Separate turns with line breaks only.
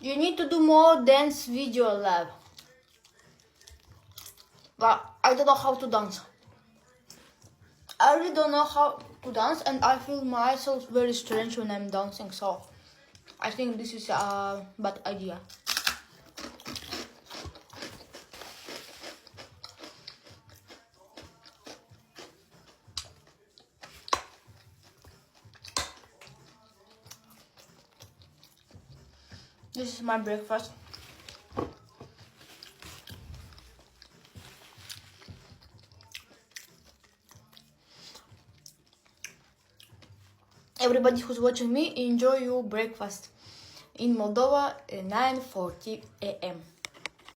You need to do more dance video lab. But I don't know how to dance. I really don't know how to dance, and I feel myself very strange when I'm dancing, so I think this is a bad idea. This is my breakfast. Everybody who's watching me, enjoy your breakfast in Moldova at 9:40 a.m.